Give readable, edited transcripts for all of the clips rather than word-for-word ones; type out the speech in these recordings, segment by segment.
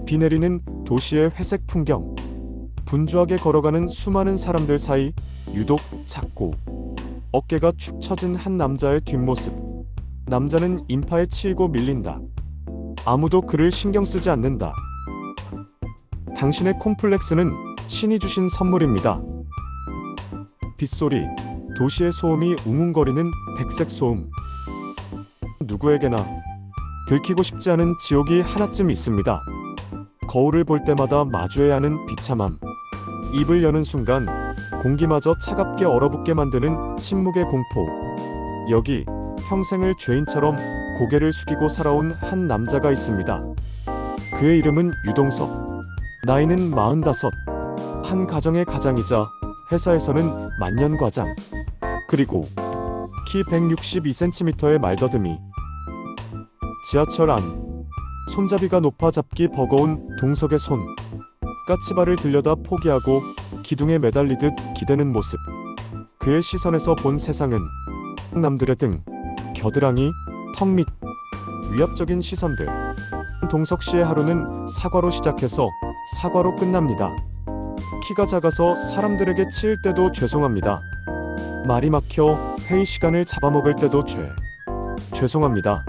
비 내리는 도시의 회색 풍경, 분주하게 걸어가는 수많은 사람들 사이 유독 작고 어깨가 축 처진 한 남자의 뒷모습. 남자는 인파에 치이고 밀린다. 아무도 그를 신경 쓰지 않는다. 당신의 콤플렉스는 신이 주신 선물입니다. 빗소리, 도시의 소음이 웅웅거리는 백색 소음. 누구에게나 들키고 싶지 않은 지옥이 하나쯤 있습니다. 거울을 볼 때마다 마주해야 하는 비참함. 입을 여는 순간 공기마저 차갑게 얼어붙게 만드는 침묵의 공포. 여기 평생을 죄인처럼 고개를 숙이고 살아온 한 남자가 있습니다. 그의 이름은 유동석. 나이는 45. 한 가정의 가장이자 회사에서는 만년과장. 그리고 키 162cm의 말더듬이. 지하철 안. 손잡이가 높아 잡기 버거운 동석의 손. 까치발을 들려다 포기하고 기둥에 매달리듯 기대는 모습. 그의 시선에서 본 세상은 남들의 등, 겨드랑이, 턱 밑, 위압적인 시선들. 동석 씨의 하루는 사과로 시작해서 사과로 끝납니다. 키가 작아서 사람들에게 치일 때도 죄송합니다. 말이 막혀 회의 시간을 잡아먹을 때도 죄송합니다.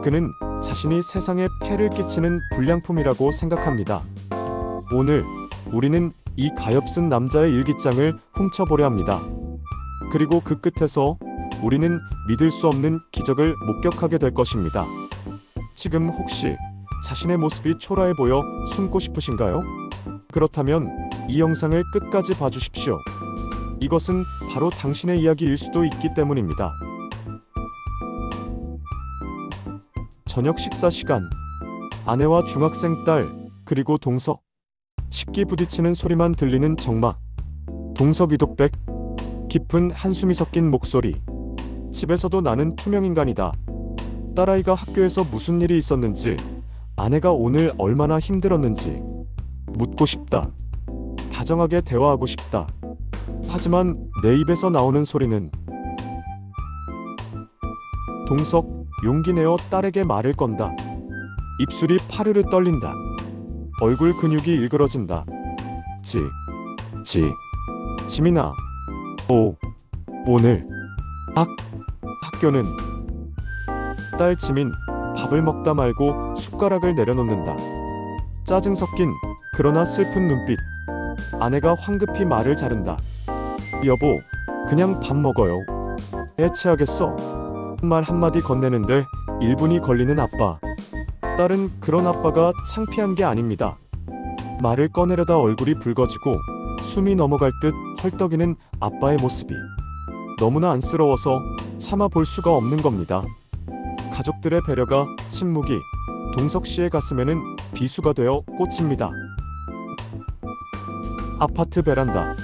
그는 자신이 세상에 폐를 끼치는 불량품이라고 생각합니다. 오늘 우리는 이 가엾은 남자의 일기장을 훔쳐보려 합니다. 그리고 그 끝에서 우리는 믿을 수 없는 기적을 목격하게 될 것입니다. 지금 혹시 자신의 모습이 초라해 보여 숨고 싶으신가요? 그렇다면 이 영상을 끝까지 봐주십시오. 이것은 바로 당신의 이야기일 수도 있기 때문입니다. 저녁 식사 시간. 아내와 중학생 딸, 그리고 동석. 식기 부딪히는 소리만 들리는 정막. 동석 이독백. 깊은 한숨이 섞인 목소리. 집에서도 나는 투명인간이다. 딸아이가 학교에서 무슨 일이 있었는지, 아내가 오늘 얼마나 힘들었는지 묻고 싶다. 다정하게 대화하고 싶다. 하지만 내 입에서 나오는 소리는 동석, 용기 내어 딸에게 말을 건다. 입술이 파르르 떨린다. 얼굴 근육이 일그러진다. 지민아. 오늘 학교는. 딸 지민, 밥을 먹다 말고 숟가락을 내려놓는다. 짜증 섞인 그러나 슬픈 눈빛. 아내가 황급히 말을 자른다. 여보, 그냥 밥 먹어요. 애 체하겠어. 말 한마디 건네는데 1분이 걸리는 아빠. 딸은 그런 아빠가 창피한 게 아닙니다. 말을 꺼내려다 얼굴이 붉어지고 숨이 넘어갈 듯 헐떡이는 아빠의 모습이 너무나 안쓰러워서 참아 볼 수가 없는 겁니다. 가족들의 배려가, 침묵이 동석 씨의 가슴에는 비수가 되어 꽂힙니다. 아파트 베란다.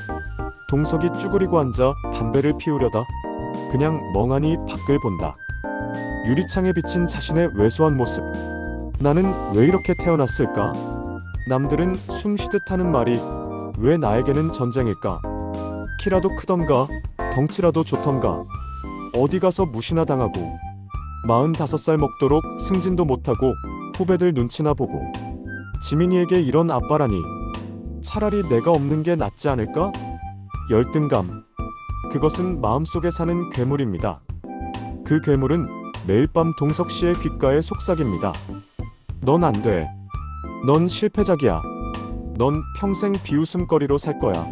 동석이 쭈그리고 앉아 담배를 피우려다 그냥 멍하니 밖을 본다. 유리창에 비친 자신의 왜소한 모습. 나는 왜 이렇게 태어났을까? 남들은 숨 쉬듯 하는 말이 왜 나에게는 전쟁일까? 키라도 크던가, 덩치라도 좋던가, 어디 가서 무시나 당하고, 45살 먹도록 승진도 못하고 후배들 눈치나 보고. 지민이에게 이런 아빠라니. 차라리 내가 없는 게 낫지 않을까? 열등감. 그것은 마음속에 사는 괴물입니다. 그 괴물은 매일 밤 동석 씨의 귓가에 속삭입니다. 넌 안 돼. 넌 실패작이야. 넌 평생 비웃음거리로 살 거야.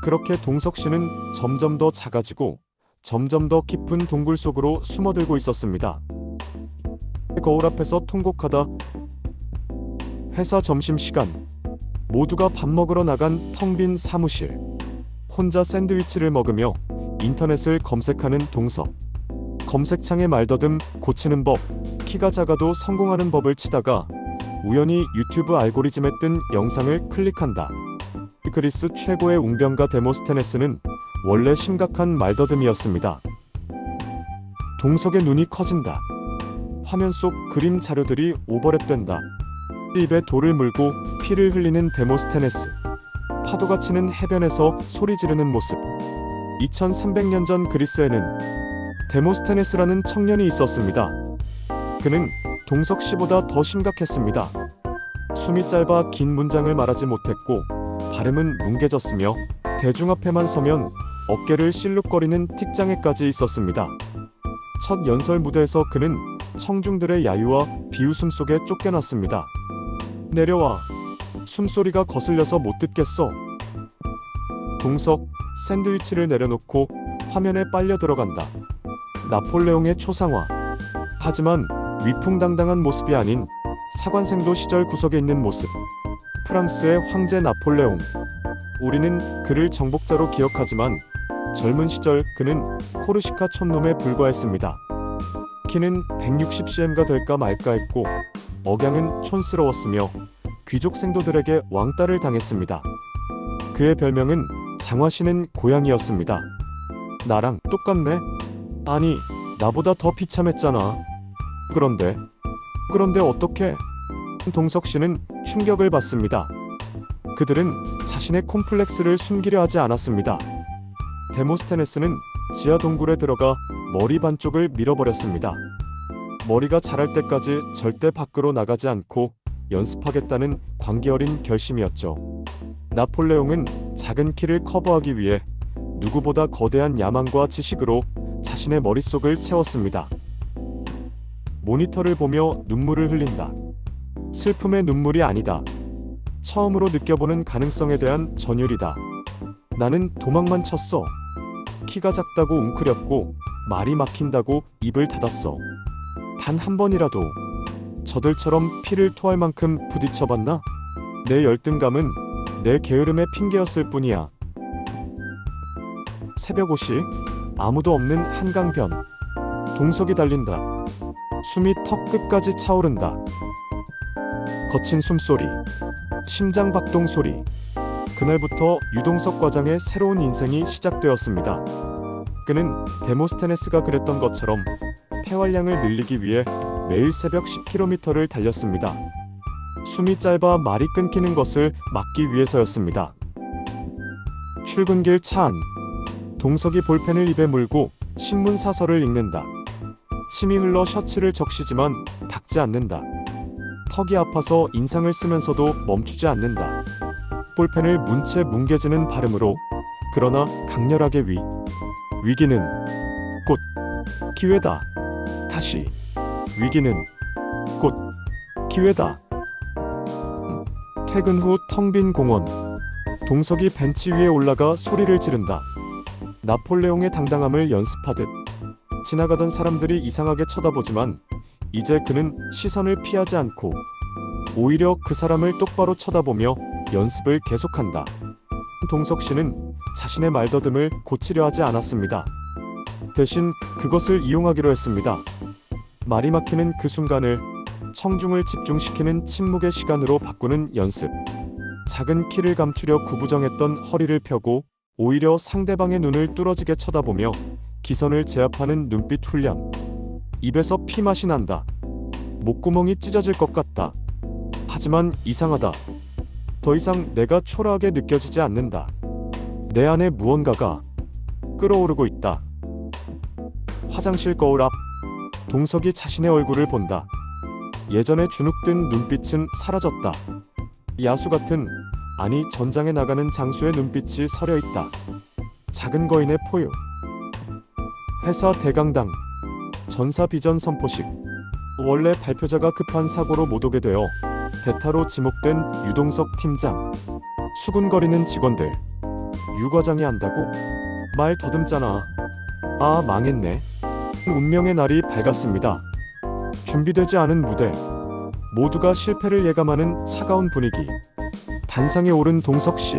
그렇게 동석 씨는 점점 더 작아지고 점점 더 깊은 동굴 속으로 숨어들고 있었습니다. 거울 앞에서 통곡하다. 회사 점심시간. 모두가 밥 먹으러 나간 텅 빈 사무실. 혼자 샌드위치를 먹으며 인터넷을 검색하는 동석. 검색창에 말더듬 고치는 법, 키가 작아도 성공하는 법을 치다가 우연히 유튜브 알고리즘에 뜬 영상을 클릭한다. 그리스 최고의 웅변가 데모스테네스는 원래 심각한 말더듬이었습니다. 동석의 눈이 커진다. 화면 속 그림 자료들이 오버랩된다. 입에 돌을 물고 피를 흘리는 데모스테네스. 파도가 치는 해변에서 소리 지르는 모습. 2300년 전 그리스에는 데모스테네스라는 청년이 있었습니다. 그는 동석 씨보다 더 심각했습니다. 숨이 짧아 긴 문장을 말하지 못했고 발음은 뭉개졌으며 대중 앞에만 서면 어깨를 실룩거리는 틱장애까지 있었습니다. 첫 연설 무대에서 그는 청중들의 야유와 비웃음 속에 쫓겨났습니다. 내려와. 숨소리가 거슬려서 못 듣겠어. 동석, 샌드위치를 내려놓고 화면에 빨려 들어간다. 나폴레옹의 초상화. 하지만 위풍당당한 모습이 아닌 사관생도 시절 구석에 있는 모습. 프랑스의 황제 나폴레옹. 우리는 그를 정복자로 기억하지만 젊은 시절 그는 코르시카 촌놈에 불과했습니다. 키는 160cm가 될까 말까 했고 억양은 촌스러웠으며 귀족 생도들에게 왕따를 당했습니다. 그의 별명은 장화시는 고양이였습니다. 나랑 똑같네? 아니, 나보다 더 비참했잖아. 그런데 어떻게? 동석 씨는 충격을 받습니다. 그들은 자신의 콤플렉스를 숨기려 하지 않았습니다. 데모스테네스는 지하 동굴에 들어가 머리 반쪽을 밀어버렸습니다. 머리가 자랄 때까지 절대 밖으로 나가지 않고 연습하겠다는 광기 어린 결심이었죠. 나폴레옹은 작은 키를 커버하기 위해 누구보다 거대한 야망과 지식으로 자신의 머릿속을 채웠습니다. 모니터를 보며 눈물을 흘린다. 슬픔의 눈물이 아니다. 처음으로 느껴보는 가능성에 대한 전율이다. 나는 도망만 쳤어. 키가 작다고 웅크렸고 말이 막힌다고 입을 닫았어. 단 한 번이라도 저들처럼 피를 토할 만큼 부딪혀봤나? 내 열등감은 내 게으름의 핑계였을 뿐이야. 새벽 5시, 아무도 없는 한강변. 동석이 달린다. 숨이 턱 끝까지 차오른다. 거친 숨소리, 심장 박동 소리. 그날부터 유동석 과장의 새로운 인생이 시작되었습니다. 그는 데모스테네스가 그랬던 것처럼 폐활량을 늘리기 위해 매일 새벽 10km를 달렸습니다. 숨이 짧아 말이 끊기는 것을 막기 위해서였습니다. 출근길 차 안. 동석이 볼펜을 입에 물고 신문 사설을 읽는다. 침이 흘러 셔츠를 적시지만 닦지 않는다. 턱이 아파서 인상을 쓰면서도 멈추지 않는다. 볼펜을 문 채 뭉개지는 발음으로, 그러나 강렬하게 위기는 곧 기회다. 다시. 위기는 곧 기회다. 퇴근 후 텅 빈 공원. 동석이 벤치 위에 올라가 소리를 지른다. 나폴레옹의 당당함을 연습하듯. 지나가던 사람들이 이상하게 쳐다보지만 이제 그는 시선을 피하지 않고 오히려 그 사람을 똑바로 쳐다보며 연습을 계속한다. 동석 씨는 자신의 말더듬을 고치려 하지 않았습니다. 대신 그것을 이용하기로 했습니다. 말이 막히는 그 순간을 청중을 집중시키는 침묵의 시간으로 바꾸는 연습. 작은 키를 감추려 구부정했던 허리를 펴고 오히려 상대방의 눈을 뚫어지게 쳐다보며 기선을 제압하는 눈빛 훈련. 입에서 피맛이 난다. 목구멍이 찢어질 것 같다. 하지만 이상하다. 더 이상 내가 초라하게 느껴지지 않는다. 내 안에 무언가가 끓어오르고 있다. 화장실 거울 앞. 동석이 자신의 얼굴을 본다. 예전에 주눅든 눈빛은 사라졌다. 야수 같은, 아니 전장에 나가는 장수의 눈빛이 서려 있다. 작은 거인의 포유. 회사 대강당. 전사 비전 선포식. 원래 발표자가 급한 사고로 못 오게 되어 대타로 지목된 유동석 팀장. 수군거리는 직원들. 유 과장이 안다고? 말 더듬잖아. 아, 망했네. 운명의 날이 밝았습니다. 준비되지 않은 무대. 모두가 실패를 예감하는 차가운 분위기. 단상에 오른 동석 씨.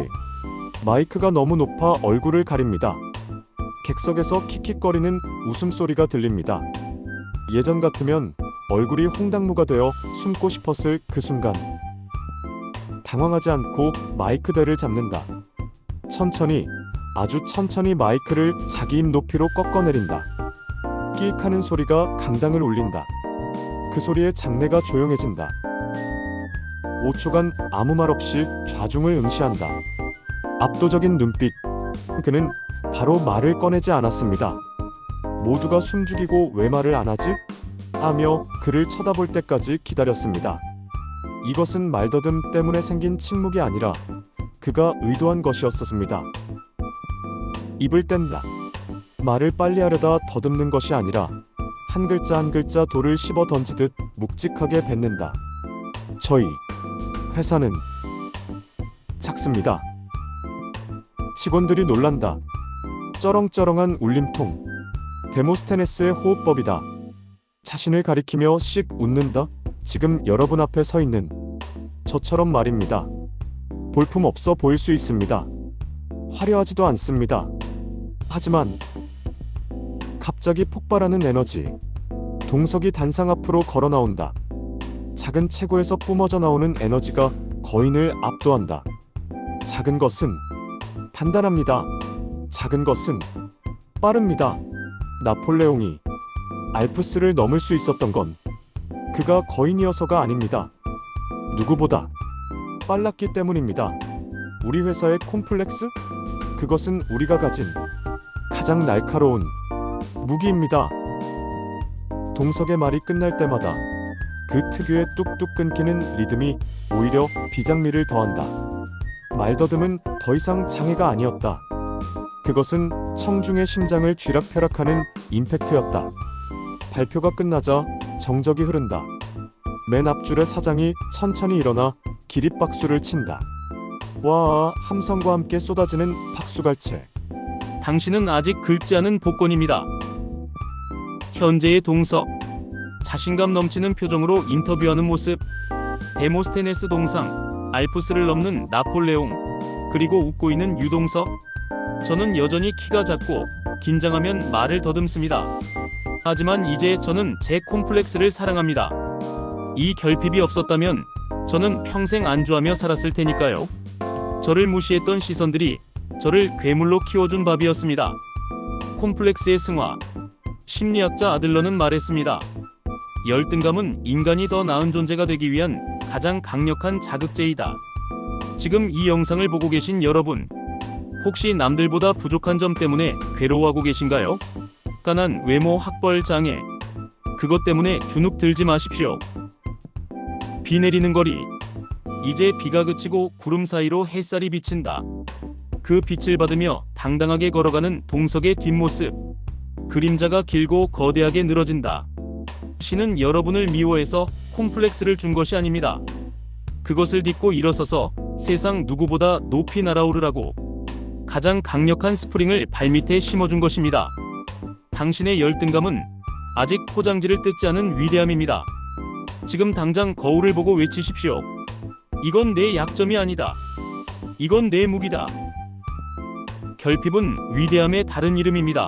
마이크가 너무 높아 얼굴을 가립니다. 객석에서 킥킥거리는 웃음소리가 들립니다. 예전 같으면 얼굴이 홍당무가 되어 숨고 싶었을 그 순간. 당황하지 않고 마이크대를 잡는다. 천천히, 아주 천천히 마이크를 자기 입 높이로 꺾어내린다. 끼익하는 소리가 강당을 울린다. 그 소리에 장내가 조용해진다. 5초간 아무 말 없이 좌중을 응시한다. 압도적인 눈빛. 그는 바로 말을 꺼내지 않았습니다. 모두가 숨죽이고 왜 말을 안 하지? 하며 그를 쳐다볼 때까지 기다렸습니다. 이것은 말더듬 때문에 생긴 침묵이 아니라 그가 의도한 것이었습니다. 입을 뗀다. 말을 빨리 하려다 더듬는 것이 아니라 한 글자 한 글자 돌을 씹어 던지듯 묵직하게 뱉는다. 저희 회사는 작습니다. 직원들이 놀란다. 쩌렁쩌렁한 울림통. 데모스테네스의 호흡법이다. 자신을 가리키며 씩 웃는다. 지금 여러분 앞에 서 있는 저처럼 말입니다. 볼품 없어 보일 수 있습니다. 화려하지도 않습니다. 하지만 갑자기 폭발하는 에너지. 동석이 단상 앞으로 걸어 나온다. 작은 체구에서 뿜어져 나오는 에너지가 거인을 압도한다. 작은 것은 단단합니다. 작은 것은 빠릅니다. 나폴레옹이 알프스를 넘을 수 있었던 건 그가 거인이어서가 아닙니다. 누구보다 빨랐기 때문입니다. 우리 회사의 콤플렉스? 그것은 우리가 가진 가장 날카로운 무기입니다. 동석의 말이 끝날 때마다 그 특유의 뚝뚝 끊기는 리듬이 오히려 비장미를 더한다. 말더듬은 더 이상 장애가 아니었다. 그것은 청중의 심장을 쥐락펴락하는 임팩트였다. 발표가 끝나자 정적이 흐른다. 맨 앞줄의 사장이 천천히 일어나 기립박수를 친다. 와, 함성과 함께 쏟아지는 박수갈채. 당신은 아직 긁지 않은 복권입니다. 현재의 동석. 자신감 넘치는 표정으로 인터뷰하는 모습. 데모스테네스 동상. 알프스를 넘는 나폴레옹. 그리고 웃고 있는 유동석. 저는 여전히 키가 작고 긴장하면 말을 더듬습니다. 하지만 이제 저는 제 콤플렉스를 사랑합니다. 이 결핍이 없었다면 저는 평생 안주하며 살았을 테니까요. 저를 무시했던 시선들이 저를 괴물로 키워준 밥이었습니다. 콤플렉스의 승화. 심리학자 아들러는 말했습니다. 열등감은 인간이 더 나은 존재가 되기 위한 가장 강력한 자극제이다. 지금 이 영상을 보고 계신 여러분, 혹시 남들보다 부족한 점 때문에 괴로워하고 계신가요? 가난 외모 학벌 장애. 그것 때문에 주눅 들지 마십시오. 비 내리는 거리. 이제 비가 그치고 구름 사이로 햇살이 비친다. 그 빛을 받으며 당당하게 걸어가는 동석의 뒷모습. 그림자가 길고 거대하게 늘어진다. 신은 여러분을 미워해서 콤플렉스를 준 것이 아닙니다. 그것을 딛고 일어서서 세상 누구보다 높이 날아오르라고 가장 강력한 스프링을 발밑에 심어준 것입니다. 당신의 열등감은 아직 포장지를 뜯지 않은 위대함입니다. 지금 당장 거울을 보고 외치십시오. 이건 내 약점이 아니다. 이건 내 무기다. 결핍은 위대함의 다른 이름입니다.